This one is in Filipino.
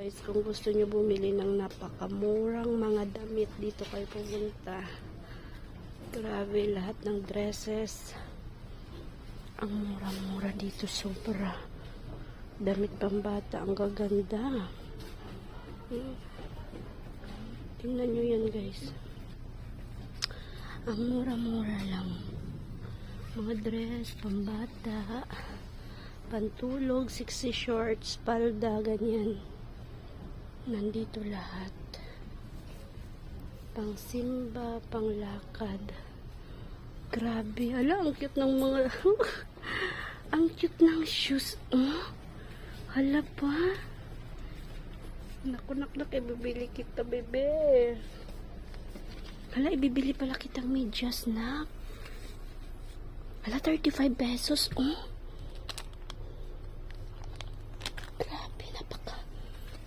guys, kung gusto nyo bumili ng napakamurang mga damit, dito kayo pumunta. Grabe, lahat ng dresses. Ang mura-mura dito, sobra. Damit pambata, ang gaganda. Tingnan nyo yan guys. Ang mura-mura lang. Mga dress, pambata, pantulog, sexy shorts, palda, ganyan. Nandito lahat. Pang simba, pang lakad. Grabe. Ala, ang cute ng mga ang cute ng shoes. Oh. Hala pa. Naku, ibibili kita, bebe. Hala, ibibili pala kitang medyas, nak. Hala, 35 pesos. Oh.